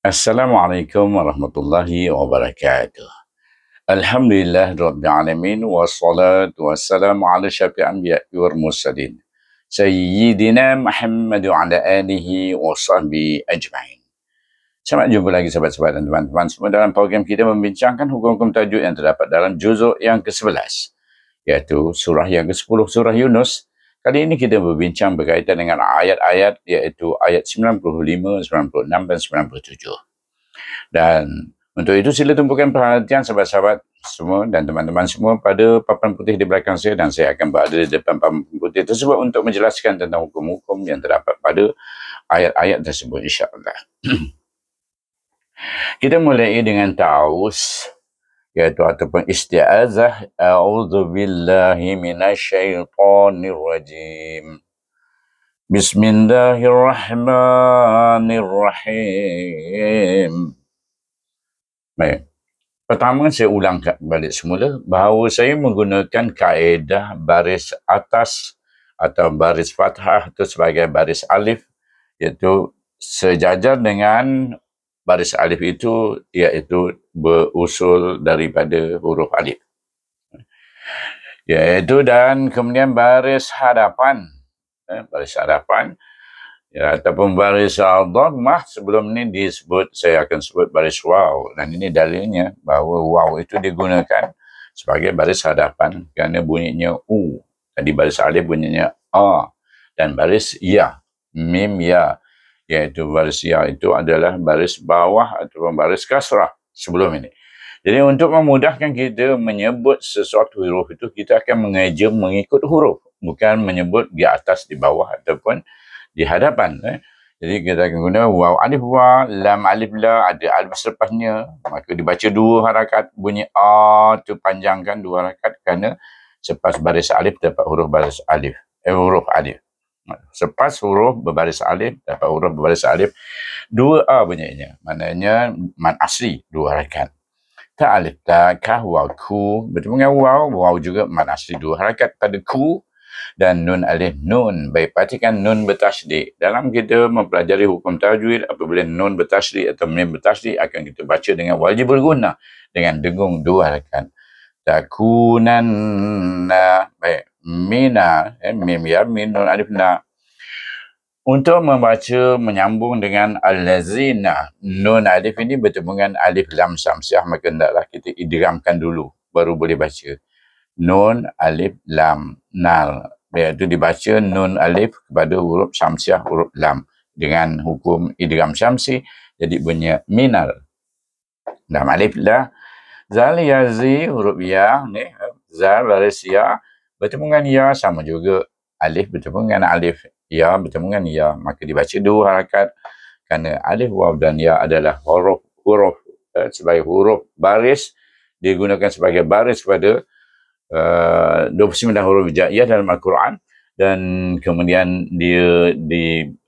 Assalamualaikum warahmatullahi wabarakatuh. Alhamdulillah rabbil alamin wassalatu wassalamu ala syafi'il anbiya'i wal mursalin sayyidina Muhammad wa ala alihi wa sahbihi ajma'in. Selamat jumpa lagi sahabat-sahabat dan teman-teman semua dalam program kita membincangkan hukum-hukum tajuk yang terdapat dalam juzuk yang ke-11, iaitu surah yang ke-10 surah Yunus. Kali ini kita berbincang berkaitan dengan ayat-ayat, iaitu ayat 95, 96 dan 97. Dan untuk itu sila tumpukan perhatian sahabat-sahabat semua dan teman-teman semua pada papan putih di belakang saya, dan saya akan berada di depan papan putih tersebut untuk menjelaskan tentang hukum-hukum yang terdapat pada ayat-ayat tersebut, insya-Allah. Kita mulai dengan ta'awuz, iaitu ataupun isti'azah. A'udzubillahi minasyaitonirrajim. Bismillahirrahmanirrahim. Baik. Pertama, saya ulang balik semula bahawa saya menggunakan kaedah baris atas atau baris fathah itu sebagai baris alif, iaitu sejajar dengan baris alif itu, iaitu berusul daripada huruf alif. Iaitu, dan kemudian baris hadapan, ya, ataupun baris dhammah sebelum ini disebut, saya akan sebut baris waw, dan ini dalilnya bahawa waw itu digunakan sebagai baris hadapan kerana bunyinya u. Tadi baris alif bunyinya a, dan baris ya, mim ya, iaitu baris ya itu adalah baris bawah ataupun baris kasrah sebelum ini. Jadi untuk memudahkan kita menyebut sesuatu huruf itu, kita akan mengeja mengikut huruf, bukan menyebut di atas, di bawah ataupun di hadapan. Jadi kita akan guna waw alif wa, lam alif la, ada alif selepasnya, maka dibaca dua harakat. Bunyi a tu panjangkan dua harakat kerana selepas baris alif dapat huruf baris alif, huruf alif. Selepas huruf berbaris alif dapat huruf berbaris alif, dua a bunyinya, maknanya mad asli dua harakat. Ta alif ta kah waw ku bertemu dengan waw, waw juga mad asli dua harakat pada ku, dan nun alif nun. Baik, perhatikan nun bertasydid. Dalam kita mempelajari hukum tajwid, apabila nun bertasydid atau mim bertasydid, akan kita baca dengan wajibul gunnah, dengan dengung dua harakat. Takunanna. Baik, mina, mim ya, min, nun alif na. Untuk membaca menyambung dengan allazina, nun alif ini bertemu dengan alif lam samsiah, maka hendaklah kita idghamkan dulu baru boleh baca. Nun alif lam nal, iaitu dibaca nun alif kepada huruf syamsiah, huruf lam, dengan hukum idgham syamsi, jadi bunyi minal. Lam alif la, zal ya zi, huruf ya ni, zal baris ya bertemu dengan ya, sama juga alif bertemu dengan alif, ya bertemu dengan ya, maka dibaca dua harakat kerana alif waw dan ya adalah huruf sebagai huruf baris, digunakan sebagai baris pada 29 huruf hijaiyah dalam Al-Quran, dan kemudian dia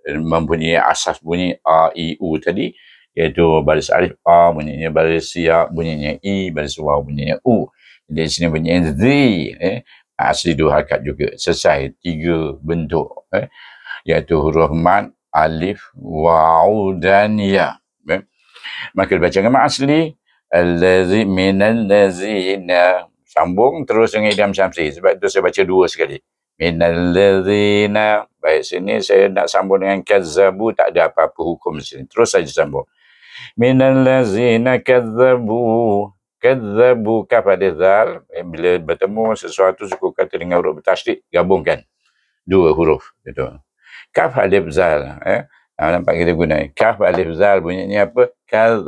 mempunyai asas bunyi a, i, u tadi, iaitu baris alif a bunyinya, baris ya bunyinya i, baris waw bunyinya u. Jadi di sini bunyinya zi, asli dua harakat juga, selesai tiga bentuk, iaitu huruf mad, alif, waw dan ya. Maka dibaca dengan asli allazi minal lazina, sambung terus dengan idgham syamsi. Sebab itu saya baca dua sekali. Minal ladzina. Baik, sini saya nak sambung dengan kazzabu, tak ada apa-apa hukum di sini. Terus saja sambung. Minal ladzina kazzabu. Kazzabu kaf ada zal. Bila bertemu sesuatu suku kata dengan huruf bertasydid, gabungkan dua huruf. Itu. Kaf alif zal. Nampak kita guna kaf alif zal, bunyinya apa? Kaz,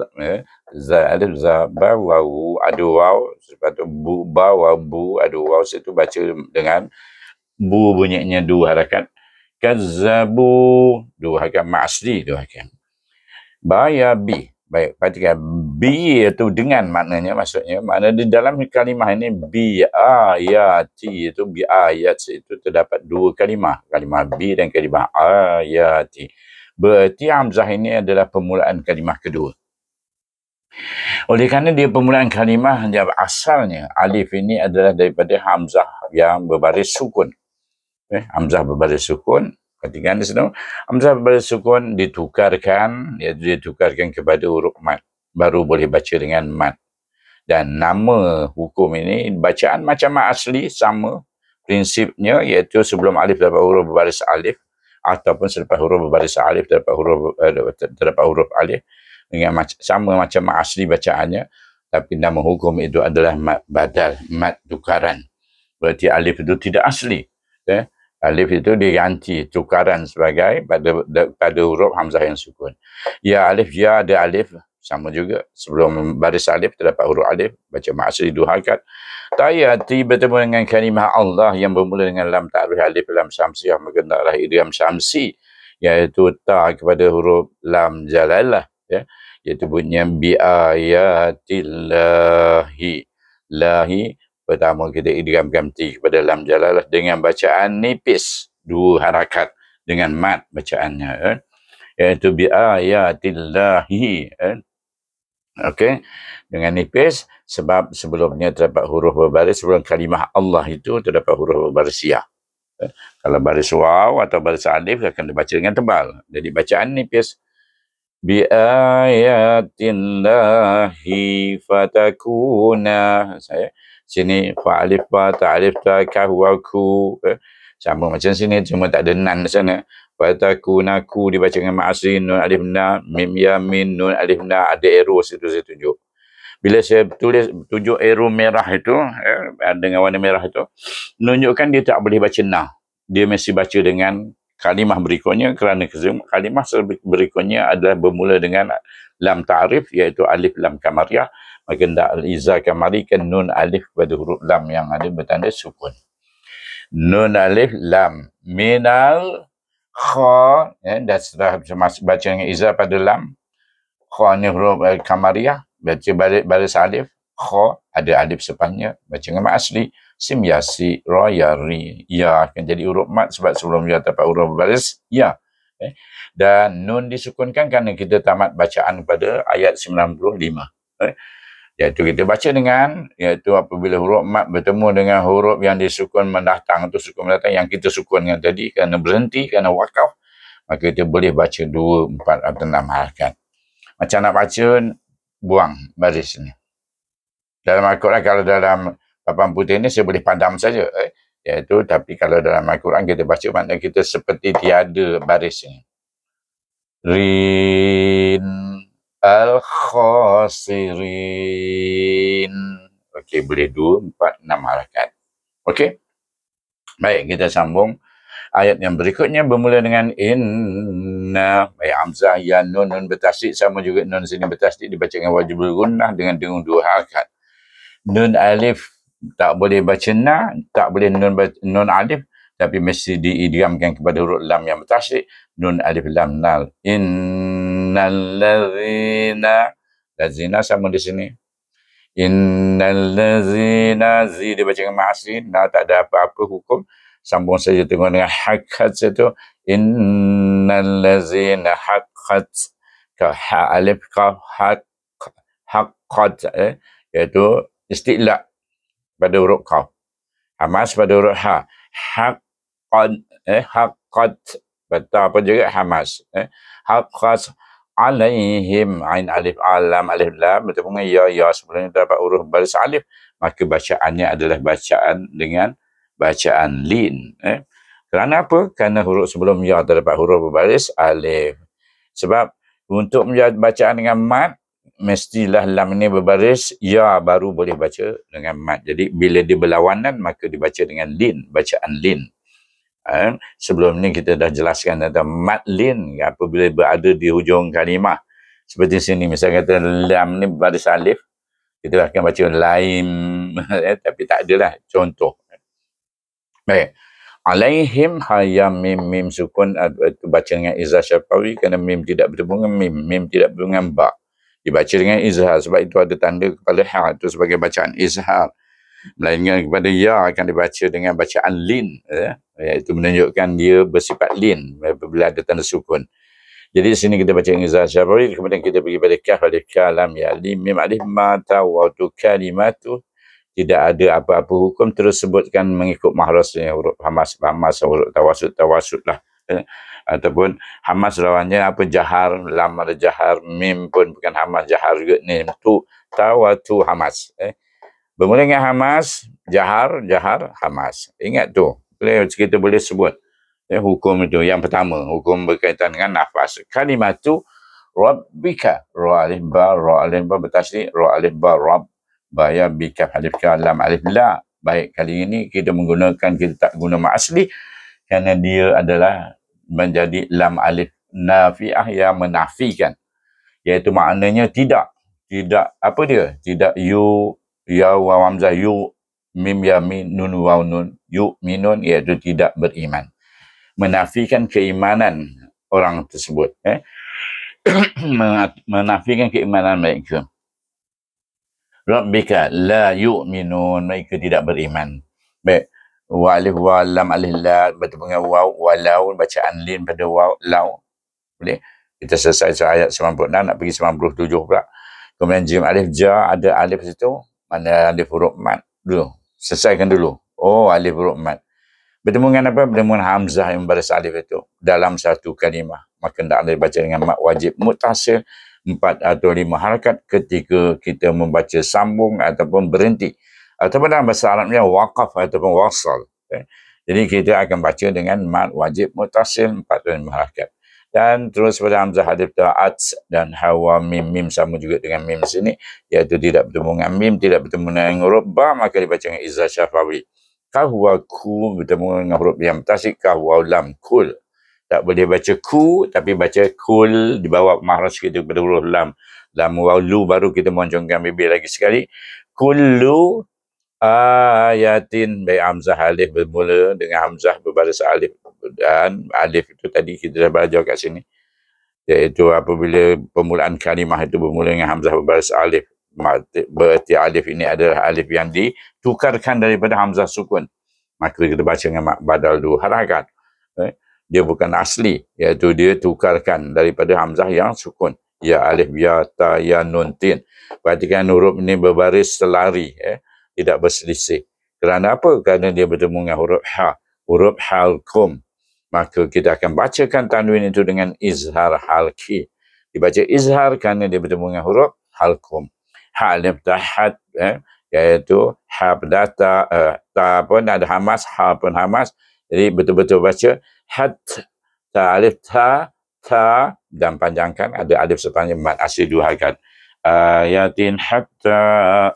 za alif za ba waw, ada waw, lepas tu bu ba waw bu, ada waw, situ baca dengan bu bunyinya dua harakat. Kazzabu dua harakat, ma'asli dua harakat. Ba ya bi. Baik, perhatikan bi itu dengan maknanya, maksudnya makna di dalam kalimah ini bi ayati, itu bi ayat itu terdapat dua kalimah bi dan kalimah ayati. Berarti hamzah ini adalah permulaan kalimah kedua. Oleh kerana dia permulaan kalimah, asalnya alif ini adalah daripada hamzah yang berbaris sukun. Hamzah berbaris sukun, Perhatikan di situ. Hamzah bersukun ditukarkan, ditukarkan kepada huruf mat. Baru boleh baca dengan mat. Dan nama hukum ini, bacaan macam mat asli, sama. Prinsipnya iaitu sebelum alif terdapat huruf berbaris alif, ataupun selepas huruf berbaris alif terdapat huruf alif, dengan sama macam mat asli bacaannya. Tapi nama hukum itu adalah mat badal, mat tukaran. Berarti alif itu tidak asli. Alif itu diganti tukaran sebagai pada huruf hamzah yang sukun. Ya alif, ya ada alif, sama juga. Sebelum baris alif terdapat huruf alif, baca mat asli 2 harakat. Ta'yati bertemu dengan kalimah Allah yang bermula dengan lam ta'rif alif lam syamsiyah, maka hendaklah idgham syamsi, iaitu ta kepada huruf lam jalalah, iaitu bunyinya bi ayatillahi. Lahi pertama kita idgham ganti kepada lam jalalah dengan bacaan nipis 2 harakat dengan mat bacaannya, iaitu bi ayatillahi. Okey, dengan nipis sebab sebelumnya terdapat huruf berbaris, sebelum kalimah Allah itu terdapat huruf berbaris ya. Kalau baris waw atau baris alif akan dibaca dengan tebal. Jadi bacaan nipis bi ayatillahi fatakuna. Sini fa alif fa ta alif ta ka wa ku, sama macam sini, cuma tak ada nan di sana. Fatakuna ku dibaca dengan mat asli, nun alif na, mim ya min, nun alif na, ada arrow situ saya tunjuk. Bila saya tunjuk arrow merah itu, dengan warna merah itu, menunjukkan dia tak boleh baca na. Dia mesti baca dengan kalimah berikutnya, kerana kalimah berikutnya adalah bermula dengan lam ta'rif, iaitu alif lam kamariyah. Maka hendak al-iza kamarikan nun alif pada huruf lam yang ada bertanda sukun. Nun alif lam minal kha, dan setelah baca dengan iza pada lam, kha ni huruf kamariyah, baca baris alif, kha ada alif sepanjang, baca dengan mat asli, sim ya si ra ya ri, ya akan jadi huruf mat sebab sebelum ya terdapat huruf baris ya. Dan nun disukunkan kerana kita tamat bacaan pada ayat 95. Iaitu kita baca dengan, iaitu apabila huruf mat bertemu dengan huruf yang disukun mendatang, itu sukun mendatang yang kita sukunkan tadi, kerana berhenti, kerana wakaf, maka kita boleh baca 2, 4 atau 6 harakat. Macam nak baca, buang baris ni. Dalam Al-Quran, kalau dalam papan putih ni saya boleh padam saja, iaitu, tapi kalau dalam Al-Quran kita baca, maknanya kita seperti tiada baris ni. Rin al-khasirin. Okey, boleh 2, 4, 6 harakat. Okey. Baik, kita sambung. Ayat yang berikutnya bermula dengan inna. Baik, hamzah, ya, nun bertasydid, sama juga nun sini bertasydid, dibaca dengan wajibul gunnah dengan 2 harakat. Nun alif tak boleh baca na, tak boleh nun alif, tapi mesti diidghamkan kepada huruf lam yang bertasydid, nun alif lam nal. Innallazina sama di sini. Innallazina, zi dibaca dengan mat asli, na tak ada apa-apa hukum. Sambung saja tengok dengan haqqat situ. Innallazina haqqat, ka ha alif ka haqqat, iaitu isti'la pada huruf qaf. Hamas pada huruf ha. Haqqat, haqqat, betul apa juga hamas. Haqqat alaihim, ain alif alam alif lam bertemu dengan ya sebelumnya dapat huruf baris alif, maka bacaannya adalah bacaan dengan bacaan lin. Kerana apa? Kerana huruf sebelum ya terdapat huruf berbaris alif. Sebab untuk menjadi bacaan dengan mat, mestilah lam ini berbaris, ya baru boleh baca dengan mat. Jadi bila dia berlawanan, maka dibaca dengan lin, bacaan lin. Sebelum ni kita dah jelaskan tentang mat lin apabila berada di hujung kalimah. Seperti sini, misalnya kata lam ni baris alif, kita akan baca laim, tapi tak adalah contoh. Baik. Alaihim hayam mim, mim sukun itu baca dengan izhar syafawi, kerana mim tidak bertemu dengan mim, mim tidak bertemu dengan ba. Dibaca dengan izhar sebab itu ada tanda kepada ha, itu sebagai bacaan izhar. Melainkan kepada ya akan dibaca dengan bacaan lin, iaitu menunjukkan dia bersifat lin apabila ada tanda sukun. Jadi di sini kita baca dengan izhar syafawi, kemudian kita pergi pada kaf, alif kalam ya lim mim alif ma ta wa tu kalimatu. Tidak ada apa-apa hukum, terus sebutkan mengikut mahrasnya huruf hamas, huruf tawasud lah. Ataupun hamas lawannya apa, jahar, lam ada jahar, mim pun bukan hamas, jahar juga ni, tu tawatu hamas. Bermula dengan hamas, jahar, hamas. Ingat tu. Kita boleh sebut hukum itu. Yang pertama, hukum berkaitan dengan nafas. Kalimat tu rabbika, ra alif ba bertasydid, ra alif ba rabb, ba ya bika alif ka lam alif la. Baik, kali ini kita tak guna mak asli kerana dia adalah menjadi lam alif nafiah yang menafikan, iaitu maknanya tidak apa dia, tidak yu ya waw hamzah yu mim ya min nun waw nun yu minun, iaitu tidak beriman, menafikan keimanan orang tersebut, menafikan keimanan mereka. Rabbika la yu'minun, mereka tidak beriman. Baik, wa alif wa lam alif la bertemu dengan waw, walau, bacaan lin pada waw lau. Boleh. Kita selesai ayat 96, nak pergi 97 pula. Kemudian jim alif ja, ada alif situ, mana alif huruf mat dulu. Selesaikan dulu. Oh, alif huruf mat. Bertemu dengan apa? Bertemu dengan hamzah yang berbaris alif itu dalam satu kalimah. Maka tak boleh baca dengan mat wajib muttasil 4 atau 5 harakat ketika kita membaca sambung ataupun berhenti. Ataupun dalam bahasa Arabnya waqaf ataupun wasal. Jadi kita akan baca dengan mat wajib muttasil 4 atau 5 harakat. Dan terus pada hamzah alif ta'at dan hawa mim. Mim sama juga dengan mim sini, iaitu tidak bertemu dengan mim, tidak bertemu dengan huruf ba, maka dibaca dengan izzah syafawi. Kahwa ku bertemu dengan huruf yang tasik, kahwa lam kul. Tak boleh baca ku, tapi baca kul di bawah mahraj kita kepada huruf lam. Lam waw lu, baru kita moncongkan bibir lagi sekali. Kullu ayatin, baik hamzah alif bermula dengan hamzah berbaris alif, dan alif itu tadi kita dah belajar kat sini, iaitu apabila permulaan kalimah itu bermula dengan hamzah berbaris alif, berarti alif ini adalah alif yang ditukarkan daripada hamzah sukun, maka kita baca dengan mak badal 2 harakat. Dia bukan asli, iaitu dia tukarkan daripada hamzah yang sukun, ya alif, ya ta, ya nun, tin. Perhatikan huruf ini berbaris selari, tidak berselisih. Kerana apa? Kerana dia bertemu dengan huruf ha, huruf halkum. Maka kita akan bacakan tanwin itu dengan izhar halki. Dibaca izhar kerana dia bertemu dengan huruf halkum. Ha alif tahat, iaitu ha pedata, ta pun ada hamas, ha pun hamas. Jadi betul-betul baca hat, ta alif ta, dan panjangkan, ada alif sepanjang mat asli 2 harakat. Ayatin hatta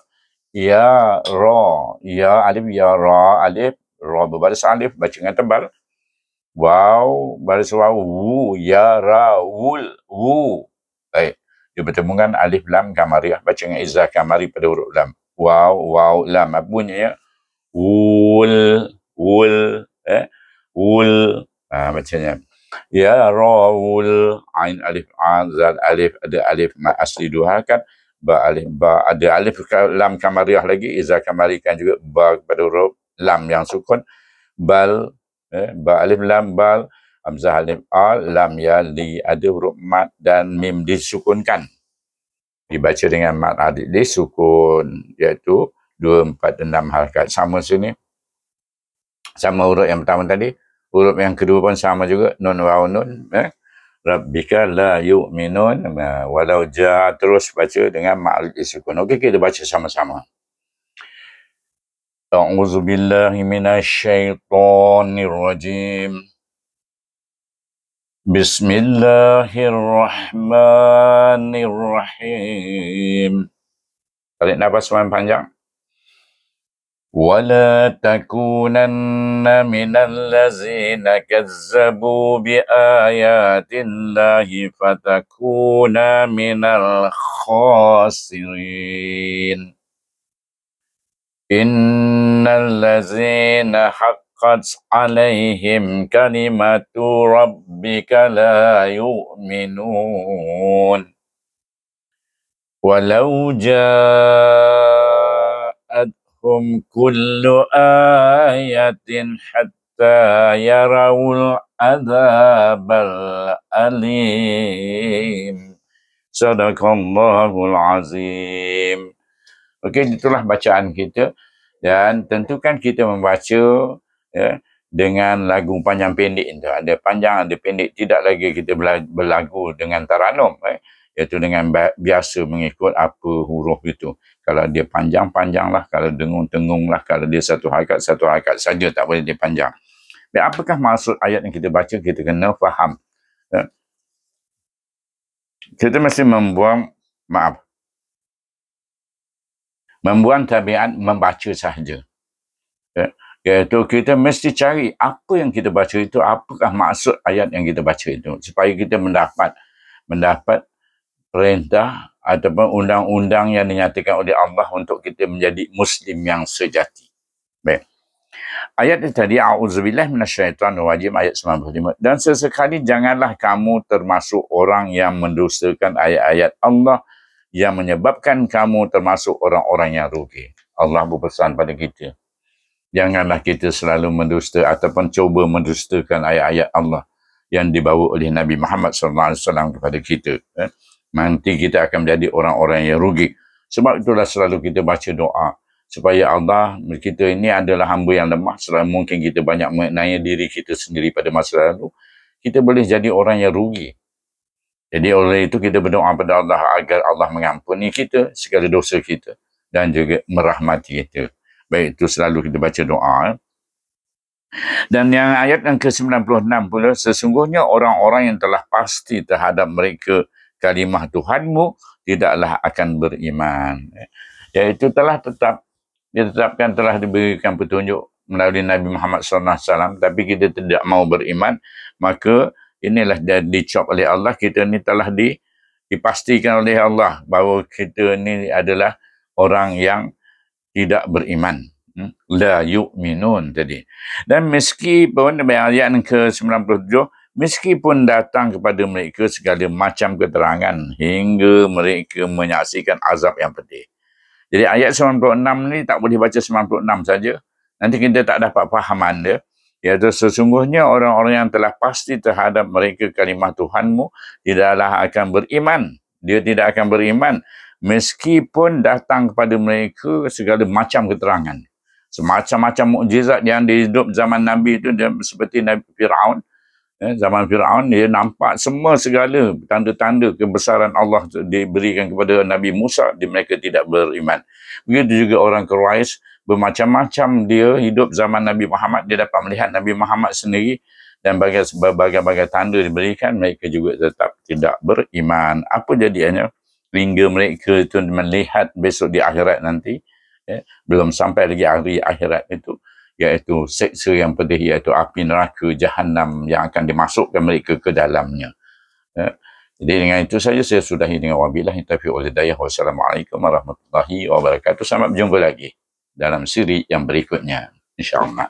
ya ra, ya alif, ya ra alif, ra berbaris alif, baca dengan tebal. Waw baris waw, wu, ya ra wul, wu. Baik, dia bertemu dengan alif lam kamariah, baca dengan izzah kamari pada huruf lam. Waw, waw, lam, apa bunyinya? Wul, wul, wul, bacanya. Ya ra wul, ain alif a, zal alif, ada alif mat asli 2 harakat. Ba alif ba, ada alif lam kamariah lagi, izzah kamari kan juga ba pada huruf lam yang sukun. Bal, ba alif lam bal, hamzah alif a, lam ya li, ada huruf mat dan mim disukunkan, dibaca dengan mat alif disukun, iaitu 2, 4, 6 harakat. Sama sini, sama huruf yang pertama tadi, huruf yang kedua pun sama juga, nun waw nun, Rabbika la yu'minun, walau ja, terus baca dengan mat alif disukun. Okey, kita baca sama-sama. A'udzu billahi minasyaitonir rajim. Bismillahirrahmanirrahim. Tarik nafas panjang. Wala takunanna minal ladzina kazzabu biayatillahi fatakuna minal khasirin. Innal ladzina haqqat alaihim kalimatu rabbika la yu'minun walau ja'athum kullu ayatin hatta yarawul adzabal alim. Sadaqallahul azim. Okey, itulah bacaan kita, dan tentukan kita membaca dengan lagu panjang pendek itu. Ada panjang, ada pendek. Tidak lagi kita berlagu dengan taranum. Iaitu dengan biasa mengikut apa huruf itu. Kalau dia panjang-panjang lah. Kalau dengung-tengung lah. Kalau dia satu harakat saja. Tak boleh dia panjang. Apakah maksud ayat yang kita baca? Kita kena faham. Kita mesti membuang tabiat membaca sahaja. Iaitu kita mesti cari apa yang kita baca itu, apakah maksud ayat yang kita baca itu, supaya kita mendapat perintah ataupun undang-undang yang dinyatakan oleh Allah untuk kita menjadi Muslim yang sejati. Baik. Ayat itu tadi, A'udzubillah minasyaitanir rajim, ayat 95. Dan sesekali janganlah kamu termasuk orang yang mendustakan ayat-ayat Allah yang menyebabkan kamu termasuk orang-orang yang rugi. Allah berpesan pada kita. Janganlah kita selalu mendusta ataupun cuba mendustakan ayat-ayat Allah yang dibawa oleh Nabi Muhammad SAW kepada kita. Nanti kita akan menjadi orang-orang yang rugi. Sebab itulah selalu kita baca doa. Supaya Allah, kita ini adalah hamba yang lemah. Selama mungkin kita banyak mengenai diri kita sendiri pada masa lalu, kita boleh jadi orang yang rugi. Jadi oleh itu kita berdoa pada Allah agar Allah mengampuni kita segala dosa kita dan juga merahmati kita. Baik, itu selalu kita baca doa. Dan yang ayat yang ke-96 pula, sesungguhnya orang-orang yang telah pasti terhadap mereka kalimah Tuhanmu tidaklah akan beriman. Iaitu ditetapkan, telah diberikan petunjuk melalui Nabi Muhammad SAW, tapi kita tidak mau beriman, maka inilah dicop oleh Allah, kita ni telah dipastikan oleh Allah bahawa kita ni adalah orang yang tidak beriman. La yu'minun tadi. Dan meskipun, ayat ke-97, meskipun datang kepada mereka segala macam keterangan hingga mereka menyaksikan azab yang pedih. Jadi ayat 96 ni tak boleh baca 96 saja. Nanti kita tak dapat fahaman dia. Iaitu sesungguhnya orang-orang yang telah pasti terhadap mereka kalimah Tuhanmu tidaklah akan beriman. Dia tidak akan beriman meskipun datang kepada mereka segala macam keterangan. Semacam-macam mukjizat yang di hidup zaman Nabi itu, dia seperti Nabi Fir'aun. Zaman Fir'aun, dia nampak semua segala tanda-tanda kebesaran Allah diberikan kepada Nabi Musa, mereka tidak beriman. Begitu juga orang Quraisy, bermacam-macam dia hidup zaman Nabi Muhammad, dia dapat melihat Nabi Muhammad sendiri dan berbagai-bagai tanda diberikan, mereka juga tetap tidak beriman. Apa jadinya? Hingga mereka itu melihat besok di akhirat nanti, belum sampai lagi hari akhirat itu, iaitu seksa yang pedih, iaitu api neraka Jahannam yang akan dimasukkan mereka ke dalamnya. Jadi dengan itu saja saya sudahi dengan wabillahi taufiq wal hidayah. Wassalamualaikum warahmatullahi wabarakatuh. Sampai berjumpa lagi dalam siri yang berikutnya, insya-Allah.